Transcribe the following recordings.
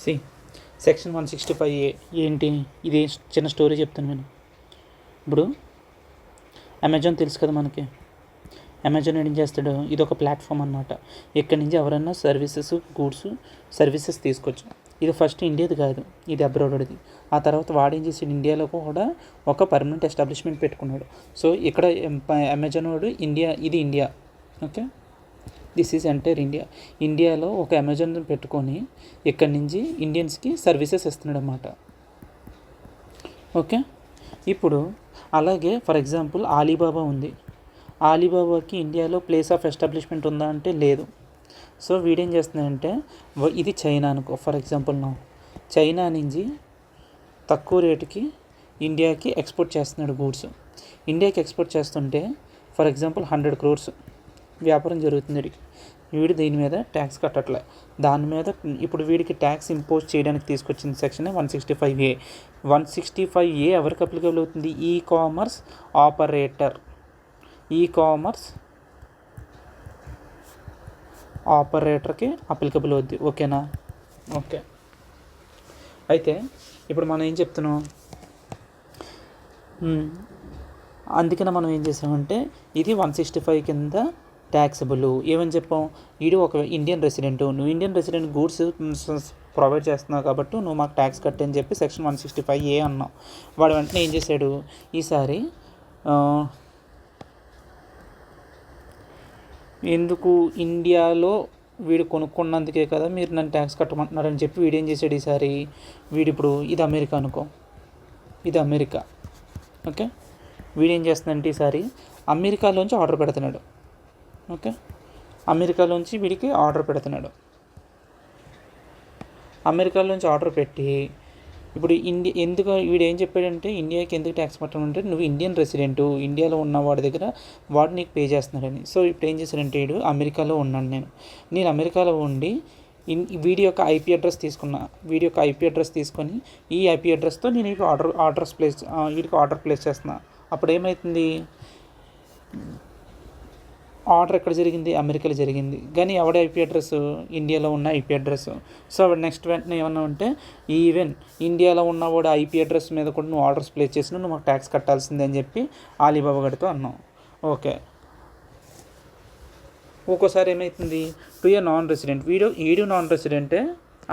C section 165A ఏంటి? ఇది చిన్న స్టోరీ చెప్తాను నేను. ఇప్పుడు అమెజాన్ తెలుసు కదా మనకి. అమెజాన్ ఏం చేస్తాడు, ఇది ఒక ప్లాట్ఫామ్ అన్నమాట. ఇక్కడి నుంచి ఎవరైనా గూడ్స్ సర్వీసెస్ తీసుకోవచ్చు. ఇది ఫస్ట్ ఇండియాది కాదు, ఇది అబ్రాడ్ది. ఆ తర్వాత వాడు ఏం చేసాడు, ఇండియాలో కూడా ఒక పర్మనెంట్ ఎస్టాబ్లిష్మెంట్ పెట్టుకున్నాడు. సో ఇక్కడ అమెజాన్ వాడు India. Okay, this is entire ఇండియాలో ఒక అమెజాన్ పెట్టుకొని ఇక్కడి నుంచి ఇండియన్స్కి సర్వీసెస్ ఇస్తున్నాడు అన్నమాట. ఓకే, ఇప్పుడు అలాగే ఫర్ ఎగ్జాంపుల్ ఆలీబాబా ఉంది. ఆలీబాబాకి ఇండియాలో ప్లేస్ ఆఫ్ ఎస్టాబ్లిష్మెంట్ ఉందా అంటే లేదు. సో వీడేం చేస్తున్నాడంటే, ఇది చైనా అనుకో ఫర్ ఎగ్జాంపుల్ చైనా నుంచి తక్కువ రేటుకి ఇండియాకి ఎక్స్పోర్ట్ చేస్తున్నాడు గూడ్స్. ఇండియాకి ఎక్స్పోర్ట్ చేస్తుంటే ఫర్ ఎగ్జాంపుల్ 100 crores వ్యాపారం జరుగుతుంది. వీడు దీని మీద ట్యాక్స్ కట్టట్లే. దాని మీద ఇప్పుడు వీడికి ట్యాక్స్ ఇంపోజ్ చేయడానికి తీసుకొచ్చిన సెక్షన్ 165A. 165A ఎవరికి అప్లికబుల్ అవుతుంది? ఈ కామర్స్ ఆపరేటర్కి అప్లికబుల్ అవుద్ది. ఓకేనా? ఓకే, అయితే ఇప్పుడు మనం ఏం చెప్తున్నాం, అందుకనే మనం ఏం చేసామంటే ఇది 165 కింద ట్యాక్సబుల్. ఏమని చెప్పాం, వీడు ఒక ఇండియన్ రెసిడెంట్, నువ్వు ఇండియన్ రెసిడెంట్ గూడ్స్ ప్రొవైడ్ చేస్తున్నావు కాబట్టి నువ్వు మాకు ట్యాక్స్ కట్టని చెప్పి సెక్షన్ 165A అన్నావు. వాడు వెంటనే ఏం చేశాడు, ఈసారి ఎందుకు ఇండియాలో వీడు కొనుక్కున్నందుకే కదా మీరు నన్ను ట్యాక్స్ కట్టమంటున్నారని చెప్పి వీడేం చేశాడు, ఈసారి ఇప్పుడు ఇది అమెరికా అనుకో, ఇది అమెరికా. ఓకే, వీడేం చేస్తుందంటే ఈసారి అమెరికాలోంచి ఆర్డర్ పెడుతున్నాడు. ఓకే, అమెరికాలోంచి వీడికి ఆర్డర్ పెట్టి ఇప్పుడు ఎందుకు వీడు ఏం చెప్పాడంటే, ఇండియాకి ఎందుకు ట్యాక్స్ కట్టమంటే నువ్వు ఇండియన్ రెసిడెంటు, ఇండియాలో ఉన్న వాడి దగ్గర వాడు నీకు పే చేస్తున్నాడని. సో ఇప్పుడు ఏం చేశాడంటే, వీడు అమెరికాలో ఉన్నాను నేను అమెరికాలో ఉండి వీడి యొక్క ఐపీ అడ్రస్ తీసుకొని ఈ ఐపీ అడ్రస్తో నేను వీడికి ఆర్డర్ ప్లేస్ చేస్తున్నా. అప్పుడు ఏమవుతుంది, ఆర్డర్ ఎక్కడ జరిగింది, అమెరికాలో జరిగింది, కానీ ఎవడ ఐపీ అడ్రస్, ఇండియాలో ఉన్న ఐపీ అడ్రస్. సో నెక్స్ట్ వెంటనే ఏమన్నా ఉంటే, ఈవెన్ ఇండియాలో ఉన్నవాడు ఐపీ అడ్రస్ మీద కూడా నువ్వు ఆర్డర్స్ ప్లేస్ చేసి నువ్వు మాకు ట్యాక్స్ కట్టాల్సిందే అని చెప్పి ఆలీబాబా గడితో అన్నావు. ఓకే, ఒక్కోసారి ఏమవుతుంది, టు ఏ నాన్ రెసిడెంట్, వీడు నాన్ రెసిడెంటే,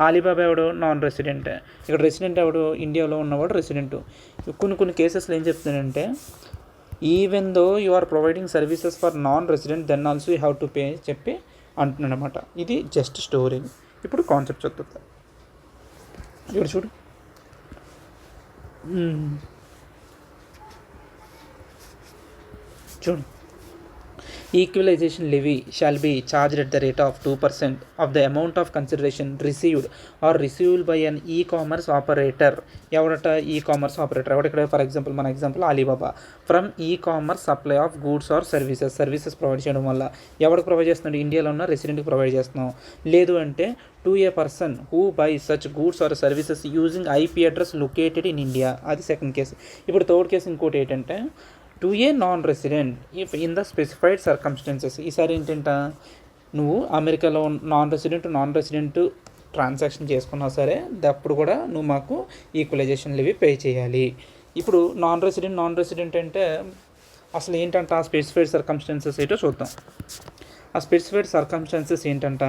ఆలీబాబా ఎవడు నాన్ రెసిడెంటే, ఇక్కడ రెసిడెంట్ ఎవడు, ఇండియాలో ఉన్నవాడు రెసిడెంటు. కొన్ని కేసెస్లో ఏం చెప్తున్నాడంటే, even though you are providing services for non resident then also you have to pay చెప్పి అంటున్నాడు అనమాట. ఇది జస్ట్ స్టోరీ. ఇప్పుడు కాన్సెప్ట్ చదువుతా, ఇక్కడ చూడు. Equalisation levy shall be charged at the rate of 2% of the amount of consideration received by an e-commerce operator. ఎవడట e-commerce operator ఇక్కడ ఫర్ ఎగ్జాంపుల్ మన example Alibaba from e-commerce supply of goods or services provide చేయడం వల్ల ఎవరికి provide చేస్తున్నాడు, ఇండియాలో ఉన్న రెసిడెంట్కి provide చేస్తున్నాం. లేదు అంటే to a person who buy such goods or services using IP address located in India. అది సెకండ్ కేసు. ఇప్పుడు థర్డ్ కేసు ఇంకోటి ఏంటంటే, to a non resident if in the specified circumstances. ఈసారి ఏంటంట, నువ్వు అమెరికాలో నాన్ రెసిడెంట్ ట్రాన్సాక్షన్ చేసుకున్నా సరే అప్పుడు కూడా నువ్వు మాకు ఈక్వలైజేషన్ లెవీ పే చేయాలి. ఇప్పుడు నాన్ రెసిడెంట్ అంటే అసలు ఏంటంట, ఆ స్పెసిఫైడ్ సర్కమ్స్టెన్సెస్ ఏంటో చూద్దాం. ఆ స్పెసిఫైడ్ సర్కమ్స్టెన్సెస్ ఏంటంట,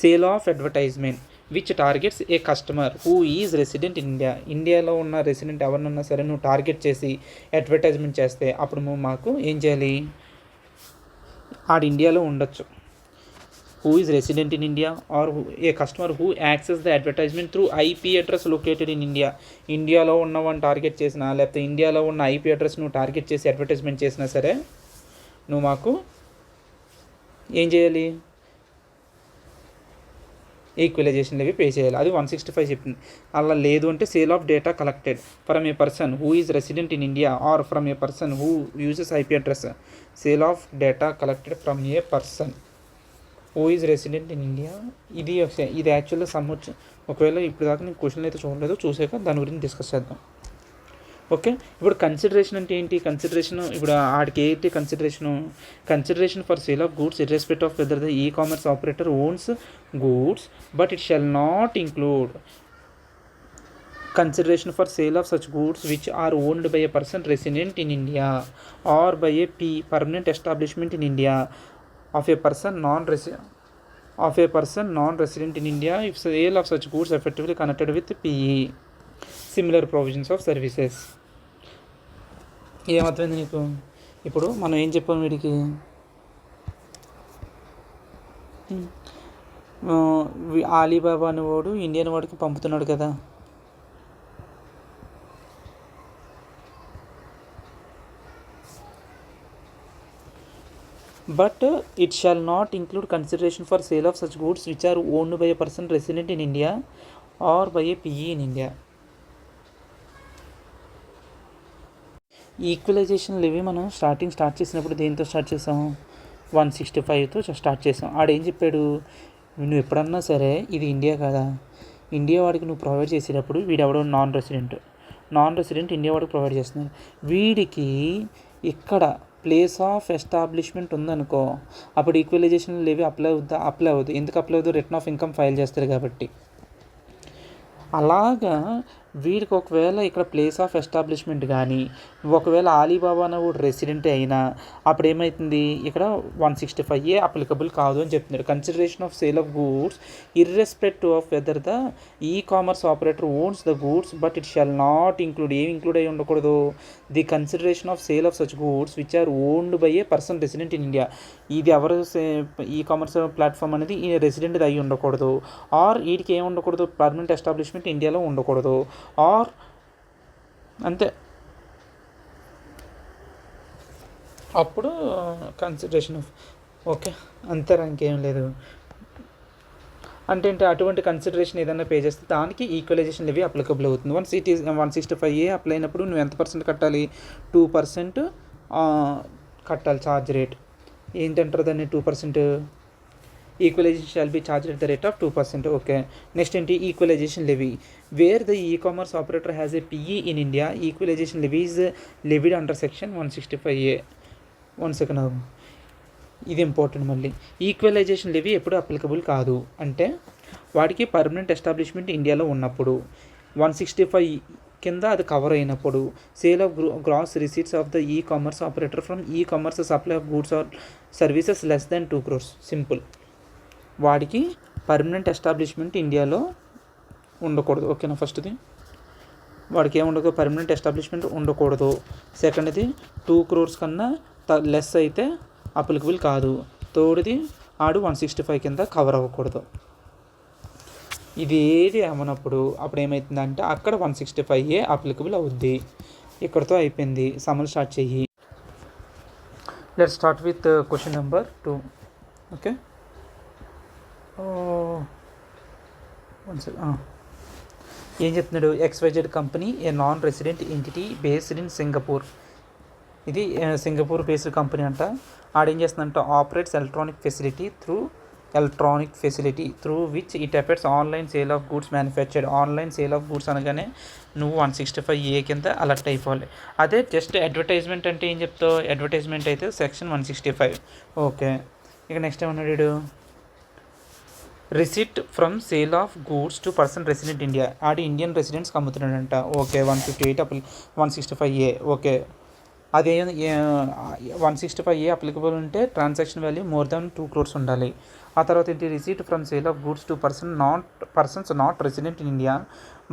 sale of advertisement which targets A customer who is resident in India. ఇండియాలో ఉన్న రెసిడెంట్ ఎవరినన్నా సరే నువ్వు టార్గెట్ చేసి అడ్వర్టైజ్మెంట్ చేస్తే అప్పుడు నువ్వు మాకు ఏం చేయాలి, ఆడు ఇండియాలో ఉండొచ్చు. Who is resident in India or a customer who access the advertisement through IP address located in India. ఇండియాలో ఉన్నవాడిని టార్గెట్ చేసినా లేకపోతే ఇండియాలో ఉన్న ఐపీ అడ్రస్ నువ్వు టార్గెట్ చేసి అడ్వర్టైజ్మెంట్ చేసినా సరే నువ్వు మాకు ఏం చేయాలి, ఈక్వలైజేషన్ లెవీ పే చేయాలి. అది 165 చెప్తుంది. అలా లేదు అంటే sale of data collected from a person who is resident in India or from a person who uses IP address. Sale of data collected from a person who is resident in India. ఇది యాక్చువల్గా ఒకవేళ ఇప్పుడు దాకా నేను question అయితే చూడలేదు, చూసాక దాని గురించి డిస్కస్ చేద్దాం. ఓకే. ఇప్పుడు కన్సిడరేషన్ అంటే ఏంటి? కన్సిడరేషన్ ఇప్పుడు ఆడికి ఏంటి consideration for sale of goods irrespective of whether the e commerce operator owns goods but it shall not include consideration for sale of such goods which are owned by a person resident in India or by a permanent establishment in India of a person non-resident in India if sale of such goods effectively connected with PE. Similar provisions of services. ఏమర్థమైంది నీకు? ఇప్పుడు మనం ఏం చెప్పాము వీడికి, Ali Baba అనేవాడు Indian వాడికి పంపుతున్నాడు కదా, but it shall not include consideration for sale of such goods which are owned by a person resident in India or by a PE in India. Equalisation levy మనం స్టార్ట్ చేసినప్పుడు దేంతో start చేసాము? 165తో start చేసాం. ఆడేం చెప్పాడు, నువ్వు ఎప్పుడన్నా సరే ఇది ఇండియా కదా, ఇండియా వాడికి నువ్వు ప్రొవైడ్ చేసేటప్పుడు వీడెవడో నాన్ రెసిడెంట్ ఇండియా వాడికి ప్రొవైడ్ చేస్తున్నారు. వీడికి ఇక్కడ ప్లేస్ ఆఫ్ ఎస్టాబ్లిష్మెంట్ ఉందనుకో, అప్పుడు ఈక్వలైజేషన్ లెవీ అప్లై అవుతుంది. ఎందుకు అప్లై అవుతుంది? రిటర్న్ ఆఫ్ ఇన్కమ్ ఫైల్ చేస్తారు కాబట్టి. అలాగా వీడికి ఒకవేళ ఇక్కడ ప్లేస్ ఆఫ్ ఎస్టాబ్లిష్మెంట్ కానీ, ఒకవేళ ఆలీబాబా అన్న కూడా రెసిడెంట్ అయినా అప్పుడు ఏమవుతుంది, ఇక్కడ 165A అప్లికబుల్ కాదు అని చెప్తున్నారు. Consideration of sale of goods irrespective of whether the e commerce operator owns the goods but it shall not include, ఏమి ఇంక్లూడ్ అయ్యి ఉండకూడదు, the consideration of sale of such goods which are owned by a person resident in India. ఇది ఎవరు e commerce platform అనేది ఈ resident అయ్యి ఉండకూడదు, are వీడికి ఏమి ఉండకూడదు, పర్మనెంట్ ఎస్టాబ్లిష్మెంట్ ఇండియాలో ఉండకూడదు, ఆర్ అంతే. అప్పుడు కన్సిడరేషన్ ఆఫ్ ఓకే అంతేరా, ఇంకేం లేదు. అంటే అటువంటి కన్సిడరేషన్ ఏదైనా పే చేస్తే దానికి ఈక్వలైజేషన్ లెవీ అప్లికబుల్ అవుతుంది. 165A అప్లై అయినప్పుడు నువ్వు ఎంత పర్సెంట్ కట్టాలి? 2% కట్టాలి ఛార్జ్ రేట్. ఏంటంటారు దాన్ని? 2%. Equalisation shall be charge at the rate of 2%. Okay. Next ఏంటి? Equalisation levy. Where the e commerce operator has a PE in India, equalisation levy is levied under section 165A. 1 second, ఇది important. మళ్ళీ equalisation levy ఎప్పుడు applicable కాదు అంటే వాడికి permanent establishment ఇండియాలో ఉన్నప్పుడు, 165 కింద అది కవర్ అయినప్పుడు, sale of gross receipts of the e commerce operator from e commerce supply of goods or services less than 2 crores. Simple. వాడికి పర్మనెంట్ ఎస్టాబ్లిష్మెంట్ ఇండియాలో ఉండకూడదు. ఓకేనా? ఫస్ట్ది వాడికి ఏముండదు, పర్మనెంట్ ఎస్టాబ్లిష్మెంట్ ఉండకూడదు. సెకండ్ది 2 crores కన్నా లెస్ అయితే అప్లికబుల్ కాదు. థర్డ్ది ఆడు 165 కింద కవర్ అవ్వకూడదు. ఇది ఏది అమ్మనప్పుడు అప్పుడు ఏమవుతుందంటే అక్కడ 165A అప్లికబుల్ అవుద్ది. ఇక్కడతో అయిపోయింది. సమ్మల్ స్టార్ట్ చెయ్యి. Let's start with question number 2. Okay. ఏం చెప్తున్నాడు? XYZ company A non resident entity based in Singapore. ఇది సింగపూర్ బేస్డ్ కంపెనీ అంట. ఆడేం చేస్తుందంట, operates electronic facility through which it effects online sale of goods manufactured. Online sale of goods అనగానే నువ్వు 165A కింద alert అయిపోవాలి. అదే జస్ట్ అడ్వర్టైజ్మెంట్ అంటే ఏం చెప్తావు? అడ్వర్టైజ్మెంట్ అయితే సెక్షన్ 165. ఓకే. ఇక నెక్స్ట్ ఏమన్నాడు? Receipt from sale of goods to person resident India. ఆడి ఇండియన్ రెసిడెంట్స్కి అమ్ముతున్నాడంట. ఓకే. 158 165A. ఓకే. అదే 165A అప్లికబుల్ ఉంటే transaction value more than 2 crores ఉండాలి. ఆ తర్వాత ఏంటి? Receipt from sale of goods to persons not resident in India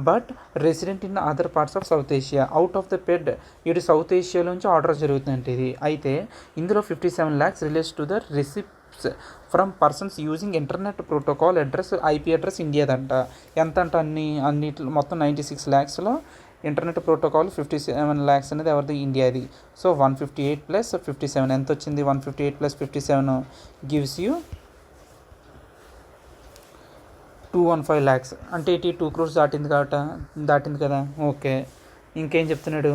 but resident in other parts of South Asia out of the పెడ్. ఇటు south ఏషియాలోంచి order జరుగుతుందంటే ఇది. అయితే ఇందులో 57 lakhs relates to the receipts from persons using internet protocol address IP address ఇండియాదంట. ఎంత అంట? అన్నిట్లో మొత్తం 96 lakhsలో ఇంటర్నెట్ ప్రోటోకాల్ 57 lakhs అనేది ఎవరిది? ఇండియాది. సో 158 + 57 ఎంత వచ్చింది? 158 + 57 గివ్స్ యూ 215 lakhs. అంటే 2 crores దాటింది కదా. ఓకే. ఇంకేం చెప్తున్నాడు?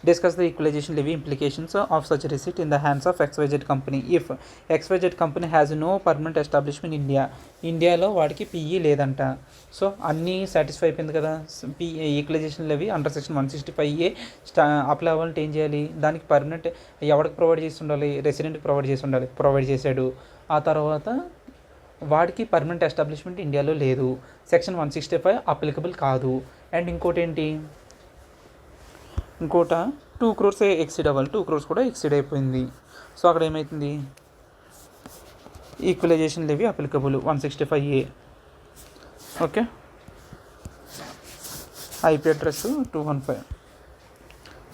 Discuss the equalization levy implications of such a receipt in the hands of XYZ company. If XYZ company has no permanent establishment in India, ఇండియాలో వాడికి పిఈ లేదంట. సో అన్నీ satisfy అయిపోయింది కదా. Equalisation levy under section 165A apply అవ్వాలంటే ఏం చేయాలి, దానికి పర్మనెంట్ ఎవరికి ప్రొవైడ్ చేసి ఉండాలి, రెసిడెంట్కి ప్రొవైడ్ చేశాడు. ఆ తర్వాత వాడికి పర్మనెంట్ ఎస్టాబ్లిష్మెంట్ ఇండియాలో లేదు, సెక్షన్ 165 అప్లికబుల్ కాదు. అండ్ ఇంకోటి 2 crores ఎక్సీడ్ అవ్వాలి, 2 crores కూడా ఎక్సీడ్ అయిపోయింది. సో అక్కడ ఏమవుతుంది, equalization levy applicable 165A. Okay, IP address 215.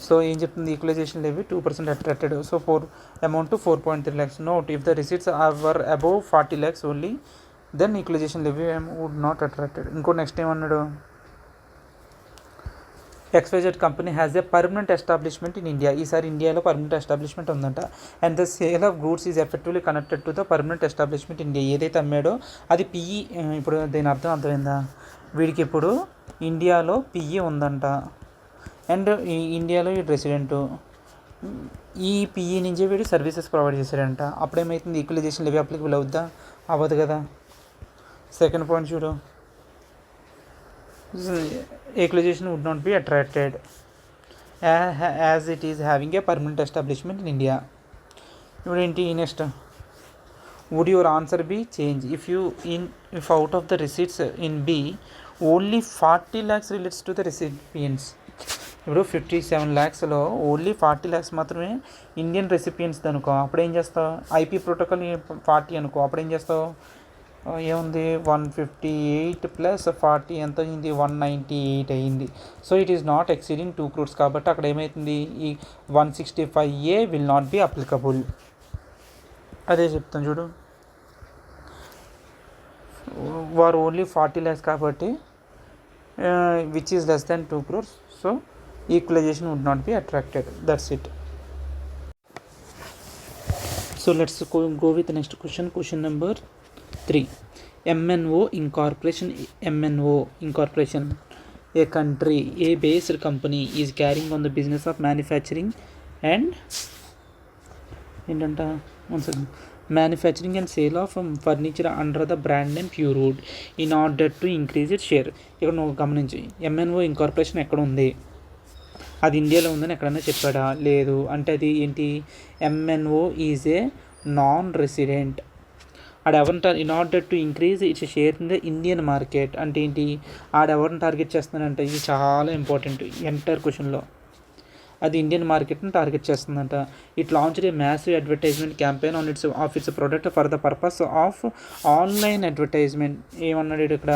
So ఏం చెప్తుంది, equalization levy 2% attracted. So amount 4.3 lakhs. Note, if the receipts are above 40 lakhs only, then equalization levy would not attracted. ఇంకో next ఏమన్నాడు, XYZ company has a permanent establishment in India. ఈసారి ఇండియాలో permanent establishment ఉందంట. And the sale of goods is effectively connected to the permanent establishment India. ఏదైతే అమ్మాడో అది PE. ఇప్పుడు దీని అర్థమైందా, వీడికి ఇప్పుడు ఇండియాలో పిఈ ఉందంట, అండ్ ఇండియాలో వీడు రెసిడెంటు. ఈ పిఈ నుంచి వీడు సర్వీసెస్ ప్రొవైడ్ చేశాడంట. అప్పుడేమవుతుంది, ఈక్వలైజేషన్ లెవీ అప్లికబుల్ అవుద్దా, అవ్వదు కదా. సెకండ్ పాయింట్ చూడు, equalization would not be attracted as it is having a permanent establishment in India. Next, would your answer be change if out of the receipts in B only 40 lakhs relates to the recipients? ఇప్పుడు 57 lakhsలో only 40 lakhs మాత్రమే Indian recipients అనుకో, అప్పుడు ఏం చేస్తావు, IP protocol 40 అనుకో, అప్పుడు ఏం చేస్తావు, ఏముంది 158 ప్లస్ 40 ఎంత అయింది, 198 అయింది. So it is not exceeding 2 crores. కాబట్టి అక్కడ ఏమవుతుంది, ఈ 165A will not be applicable. అదే చెప్తాను చూడు, వారు ఓన్లీ 40 lakhs కాబట్టి which is less than 2 crores. So equalization would not be attracted. That's it. So let's go with next question number 3. MNO incorporation. A country, a based company is carrying on the business of manufacturing and sale of furniture under the brand name Pure Wood in order to increase its share. ఇక్కడ నువ్వు గమనించి, MNO ఇంకార్పొరేషన్ ఎక్కడ ఉంది, అది ఇండియాలో ఉందని ఎక్కడన్నా చెప్పాడా, లేదు. అంటే అది ఏంటి, MNO is a non resident. In order to increase it's share in the Indian market అంటే ఏంటి, ఆడెవరిని టార్గెట్ చేస్తున్నాడంటే, ఇది చాలా ఇంపార్టెంట్ ఎంటైర్ క్వశ్చన్లో, అది ఇండియన్ మార్కెట్ని టార్గెట్ చేస్తుందంట. It launched a massive advertisement campaign of it's product for the purpose of online advertisement. ఏమన్నాడు ఇక్కడ,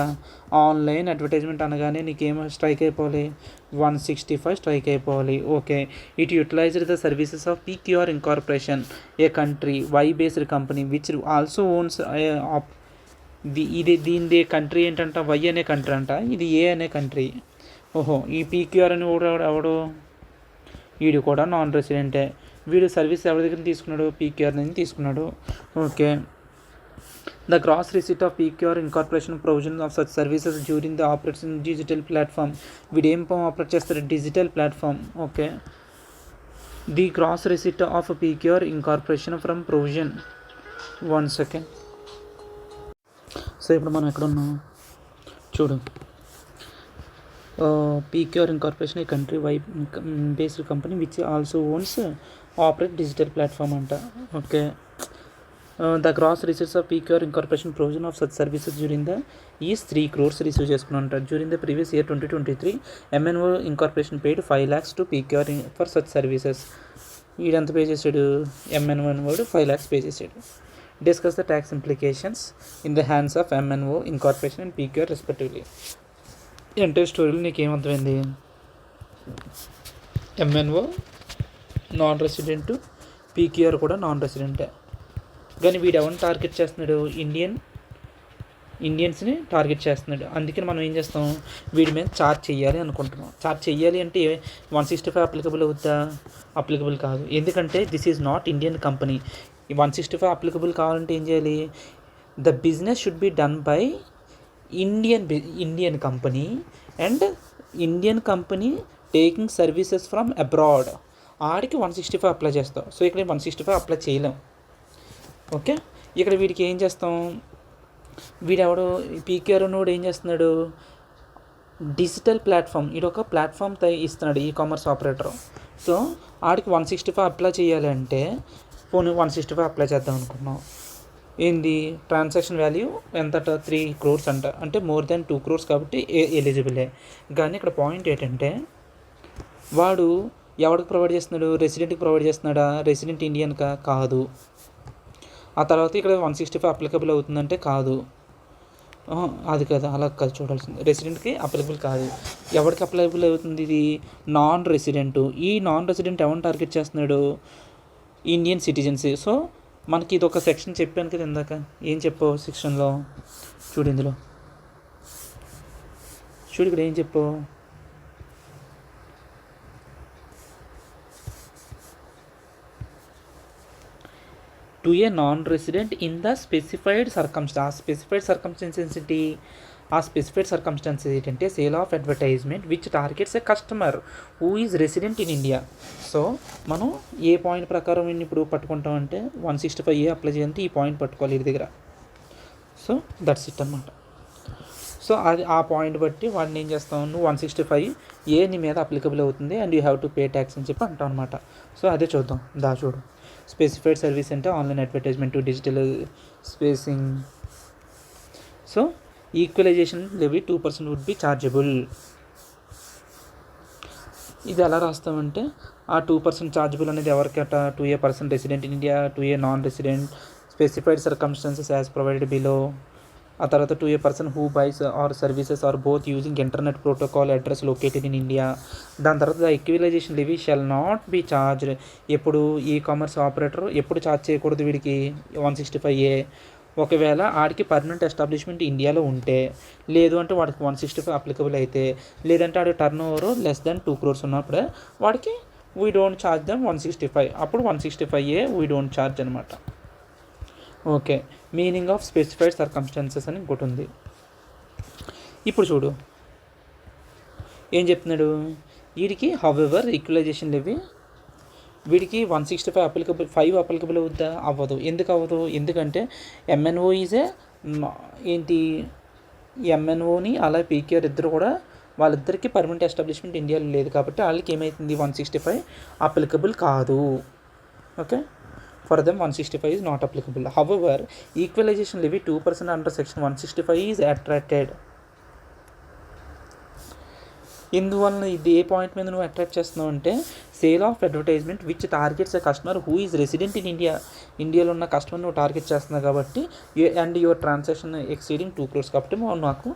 ఆన్లైన్ అడ్వర్టైజ్మెంట్ అనగానే నీకేమో స్ట్రైక్ అయిపోవాలి, 165 స్ట్రైక్ అయిపోవాలి. Okay, it utilised the services of PQR incorporation, a country Y based company which also owns దీని country ఏంటంట, Y అనే country అంట, ఇది ఏ అనే కంట్రీ. ఓహో, ఈ PQR అని ఎవడు, వీడు కూడా నాన్ రెసిడెంటే. వీడు సర్వీస్ ఎవరి దగ్గర తీసుకున్నాడు, PQR నుంచి తీసుకున్నాడు. Okay, the gross receipt of PQR incorporation provision of such services during the operation digital platform. వీడు ఏం ఆపరేట్ చేస్తారు, digital platform. Okay, the gross receipt of PQR incorporation from provision. 1 second. So ఇప్పుడు మనం ఎక్కడ ఉన్నాం చూడు, PQR incorporation a country Y based company which also owns operate digital platform అంట. Okay, the gross receipts of PQR incorporation provision of such services during the is 3 crores receive చేసుకుని ఉంటారు. During the previous year 2023 MNO incorporation paid 5 lakhs to PQR for such services. వీడంత pay చేసాడు, MNO వాడు 5 lakhs pay చేసాడు. Discuss the tax implications in the hands of MNO incorporation and PQR respectively. Entire స్టోరీలో నీకు ఏమర్థమైంది, MNO non resident, PQR కూడా non రెసిడెంటే. కానీ వీడు ఎవరిని టార్గెట్ చేస్తున్నాడు, ఇండియన్స్ని టార్గెట్ చేస్తున్నాడు. అందుకని మనం ఏం చేస్తాం, వీడి మీద ఛార్జ్ చేయాలి అనుకుంటున్నాం. ఛార్జ్ చేయాలి అంటే 165 అప్లికబుల్ అవుద్దా, అప్లికబుల్ కాదు. ఎందుకంటే this is not Indian company. 165 applicable కావాలంటే ఏం చేయాలి, the business should be done by Indian company, and Indian company taking services from abroad, ఆడికి 165 అప్లై చేస్తాం. సో ఇక్కడ 165 అప్లై చేయలేం. ఓకే, ఇక్కడ వీడికి ఏం చేస్తాం, వీడెవడు పీకేఆర్ ఉన్నవాడు ఏం చేస్తున్నాడు, డిజిటల్ ప్లాట్ఫామ్, ఇది ఒక ప్లాట్ఫామ్ ఇస్తున్నాడు ఈకామర్స్ ఆపరేటర్. సో ఆడికి 165 అప్లై చేయాలి అంటే పోనీ 165 అప్లై చేద్దాం అనుకున్నాం. ఏంది ట్రాన్సాక్షన్ వాల్యూ ఎంత, 3 crores అంట, అంటే మోర్ దెన్ 2 crores కాబట్టి ఎలిజిబులే. కానీ ఇక్కడ పాయింట్ ఏంటంటే వాడు ఎవరికి ప్రొవైడ్ చేస్తున్నాడు, రెసిడెంట్కి ప్రొవైడ్ చేస్తున్నాడా, రెసిడెంట్ ఇండియన్కా కాదు. ఆ తర్వాత ఇక్కడ 165 అప్లికబుల్ అవుతుందంటే కాదు, అది కదా, అలా కాదు చూడాల్సింది. రెసిడెంట్కి అప్లికబుల్ కాదు. ఎవరికి అప్లికబుల్ అవుతుంది, ఇది నాన్ రెసిడెంట్. ఈ నాన్ రెసిడెంట్ ఎవరిని టార్గెట్ చేస్తున్నాడు, ఇండియన్ సిటిజన్స్. సో మనకి ఇది ఒక సెక్షన్ చెప్పాను కదా ఇందాక, ఏం చెప్పావు సెక్షన్లో చూడు, ఇందులో చూడు, ఇక్కడ ఏం చెప్పావు, to a non resident in the specified circumstances. ఆ స్పెసిఫైడ్ సర్కమ్స్టాన్సెస్ ఏంటి, ఆ స్పెసిఫైడ్ సర్కమ్స్టాన్సెస్ ఏంటంటే sale of advertisement which targets A customer who is resident in India. So మనం ఏ పాయింట్ ప్రకారం ఇప్పుడు పట్టుకుంటాం అంటే 165 అప్లై చేయాలంటే ఈ పాయింట్ పట్టుకోవాలి ఇది దగ్గర. సో దట్స్ ఇట్ అనమాట. సో అది ఆ పాయింట్ బట్టి వాడిని ఏం చేస్తాం, నువ్వు 165 నీ మీద అప్లికబుల్ అవుతుంది and you have to pay tax అని చెప్పి అంటాం అనమాట. సో అదే చూద్దాం, చూడు. స్పెసిఫైడ్ సర్వీస్ అంటే online advertisement, digital spacing. So equalisation levy 2% would be chargeable. ఇది ఎలా రాస్తామంటే ఆ 2% చార్జబుల్ అనేది ఎవరికట, to a person resident in India, to a non resident, specified circumstances as provided below. ఆ తర్వాత to a person who buys or services or both using internet protocol address located in India. దాని తర్వాత the equalisation levy shall not be charged. ఎప్పుడు e commerce operator ఎప్పుడు charge చేయకూడదు వీడికి 165. ఒకవేళ ఆడికి పర్మనెంట్ ఎస్టాబ్లిష్మెంట్ ఇండియాలో ఉంటే, లేదు అంటే వాడికి 165 అప్లికబుల్ అయితే, లేదంటే ఆడి turnover less than 2 crores ఉన్నప్పుడే వాడికి వీ డోంట్ ఛార్జ్ దెమ్ 165. అప్పుడు 165 వీ డోంట్ ఛార్జ్ అనమాట. Okay, meaning of specified circumstances అని ఇంకోటి ఉంది. ఇప్పుడు చూడు ఏం చెప్తున్నాడు, వీడికి హౌఎవర్ ఈక్వలైజేషన్ లెవీ వీడికి 165 అప్లికబుల్ అవుద్దా, అవ్వదు. ఎందుకు అవ్వదు, ఎందుకంటే ఎంఎన్ఓ ఈజే ఏంటి, ఎంఎన్ఓని అలా పీకేఆర్ ఇద్దరు కూడా వాళ్ళిద్దరికీ పర్మనెంట్ ఎస్టాబ్లిష్మెంట్ ఇండియాలో లేదు కాబట్టి వాళ్ళకి ఏమవుతుంది 165 అప్లికబుల్ కాదు. Okay, for them 165 is not applicable. However, equalization levy 2% under section 165 is attracted. ఇందువలన ఇది ఏ పాయింట్ మీద నువ్వు అట్రాక్ట్ చేస్తున్నావు అంటే sale of advertisement which targets a customer who is resident in India. ఇండియాలో ఉన్న కస్టమర్ నువ్వు టార్గెట్ చేస్తున్నావు కాబట్టి and your transaction exceeding 2 crores కాబట్టి నాకు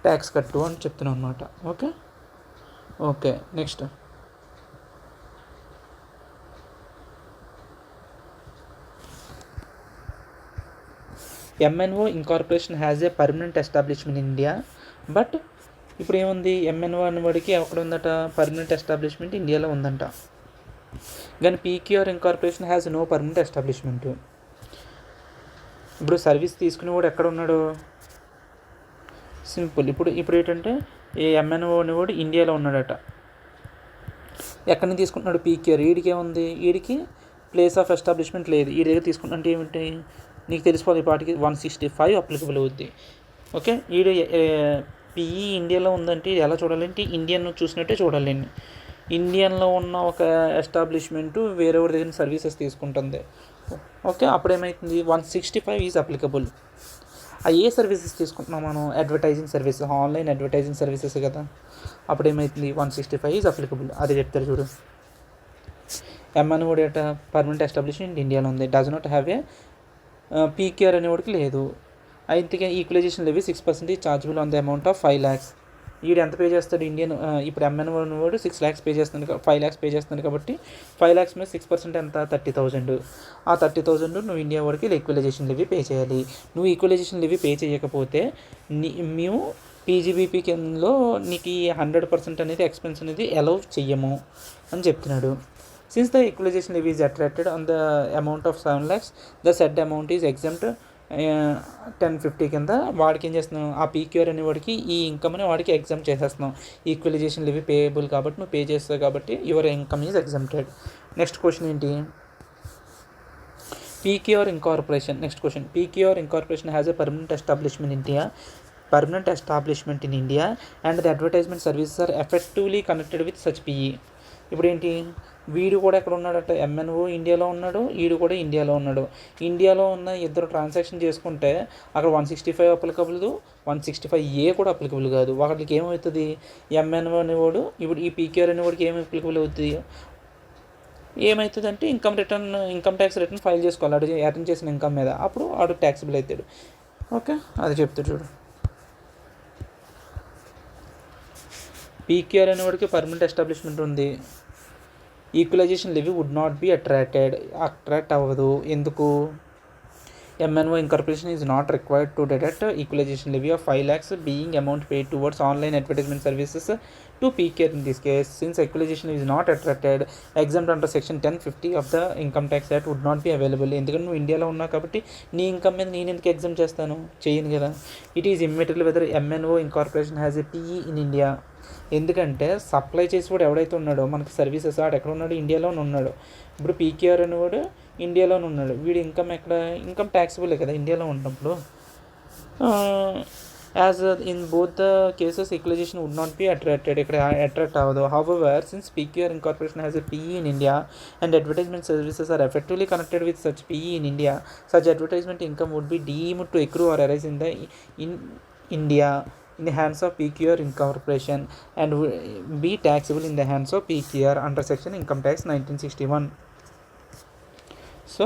ట్యాక్స్ కట్టు అని చెప్తున్నావు అనమాట. Okay okay next MNO incorporation has a permanent establishment in India. But ఇప్పుడు ఏముంది, ఎంఎన్ఓ అనేవాడికి ఎక్కడ ఉందట, పర్మనెంట్ ఎస్టాబ్లిష్మెంట్ ఇండియాలో ఉందంట. కానీ PKR incorporation has no permanent establishment. ఇప్పుడు సర్వీస్ తీసుకునేవాడు ఎక్కడ ఉన్నాడు, సింపుల్. ఇప్పుడు ఏంటంటే ఈ ఎంఎన్ఓ అనేవాడు ఇండియాలో ఉన్నాడట. ఎక్కడి నుంచి తీసుకుంటున్నాడు, పీకేఆర్. వీడికి ఏముంది, వీడికి ప్లేస్ ఆఫ్ ఎస్టాబ్లిష్మెంట్ లేదు. ఈ దగ్గర తీసుకుంటే ఏమిటి నీకు తెలిసిపోతుంది, పాటికి 165 అప్లికబుల్ అవుద్ది. ఓకే, ఈడు పిఈ ఇండియాలో ఉందంటే ఎలా చూడాలంటే ఇండియన్ చూసినట్టే చూడాలండి. ఇండియన్లో ఉన్న ఒక ఎస్టాబ్లిష్మెంటు వేరే దగ్గర సర్వీసెస్ తీసుకుంటుంది. ఓకే, అప్పుడేమవుతుంది 165 ఈజ్ అప్లికబుల్. ఏ సర్వీసెస్ తీసుకుంటున్నాం మనం, advertising services, online advertising services కదా. అప్పుడు ఏమవుతుంది 165 ఈజ్ అప్లికబుల్. అది చెప్తారు చూడు. ఎంఎన్ఓ డేటా పర్మనెంట్ ఎస్టాబ్లిష్మెంట్ ఇండియాలో ఉంది, does not have a PKR అనేవాడికి లేదు. అయితే equalisation levy 6% chargeable on the amount of 5 lakhs. వీడు ఎంత పే చేస్తాడు, ఇండియన్ ఇప్పుడు ఎంఎన్ఓ అనేవాడు 6 lakhs పే చేస్తున్నాడు, 5 lakhs పే చేస్తున్నాడు కాబట్టి 5 lakhs మీద 6% ఎంత, 30,000. ఆ 30,000 నువ్వు ఇండియా వాడికి ఈక్వలైజేషన్ లెవీ పే చేయాలి. నువ్వు ఈక్వలైజేషన్ లెవీ పే చేయకపోతే మేము పీజీబీపీ కిందలో నీకు ఈ 100% అనేది ఎక్స్పెన్స్ అనేది అలౌ చెయ్యము అని చెప్తున్నాడు. Since the equalization levy is attracted on the amount of 7 lakhs, the said amount is exempt 1050 కింద వాడికి ఏం చేస్తున్నాం, ఆ పీక్యూఆర్ అనే వాడికి ఈ ఇన్కమ్ని వాడికి ఎగ్జామ్ చేసేస్తున్నాం. ఈక్వలైజేషన్ లెవీ పేయబుల్ కాబట్టి నువ్వు పే చేస్తావు కాబట్టి your income is exempted. Next question ఏంటి, PQR incorporation. Next question, PQR incorporation has a permanent establishment in India and the advertisement services are effectively connected with such PE. ఇప్పుడు ఏంటి, వీడు కూడా ఎక్కడ ఉన్నాడట, ఎంఎన్ఓ ఇండియాలో ఉన్నాడు, వీడు కూడా ఇండియాలో ఉన్నాడు. ఇండియాలో ఉన్న ఇద్దరు ట్రాన్సాక్షన్ చేసుకుంటే అక్కడ 165 అప్లికబుల్, 165A కూడా అప్లికబుల్ కాదు. వాటికి ఏమవుతుంది, ఎంఎన్ఓ అనేవాడు ఇప్పుడు ఈ పీక్యూఆర్ అనేవాడికి ఏమి అప్లికబుల్ అవుతుంది, ఏమవుతుంది అంటే ఇన్కమ్ ట్యాక్స్ రిటర్న్ ఫైల్ చేసుకోవాలి అటు అటెండ్ చేసిన ఇన్కమ్ మీద, అప్పుడు ఆడు ట్యాక్సిబుల్ అవుతాడు. ఓకే, అది చెప్తాడు చూడు. పీక్యూఆర్ అనేవాడికి పర్మనెంట్ ఎస్టాబ్లిష్మెంట్ ఉంది. Equalization levy would not be attract అవ్వదు. ఎందుకు, MNO incorporation is not required to deduct equalization levy of 5 lakhs being amount paid towards online advertisement services to PKR in this case. Since equalization is not attracted, exempt under section 1050 of the Income Tax Act would not be available. ఎందుకంటే నువ్వు ఇండియాలో ఉన్నావు కాబట్టి నీ income మీద నేను ఎందుకు exam చేస్తాను, చేయను కదా. It is immaterial whether MNO incorporation has a PE in India. ఎందుకంటే సప్లై చేసేవాడు ఎవడైతే ఉన్నాడో మనకి సర్వీసెస్ ఆడు ఎక్కడ ఉన్నాడు, ఇండియాలోనే ఉన్నాడు. ఇప్పుడు పీక్యూఆర్ అనేవాడు ఇండియాలోనే ఉన్నాడు, వీడి ఇన్కమ్ ఎక్కడ, ఇన్కమ్ ట్యాక్సిబుల్ కదా ఇండియాలో ఉన్నప్పుడు. As in both the cases equalisation would not be attracted, ఇక్కడ అట్రాక్ట్ అవ్వదు. However since PQR incorporation has a PE in India and advertisement services are effectively connected with such PE in India, such advertisement income would be deemed to accrue or arise in India in the hands of PQR incorporation and be taxable in the hands of PQR under section income tax 1961. So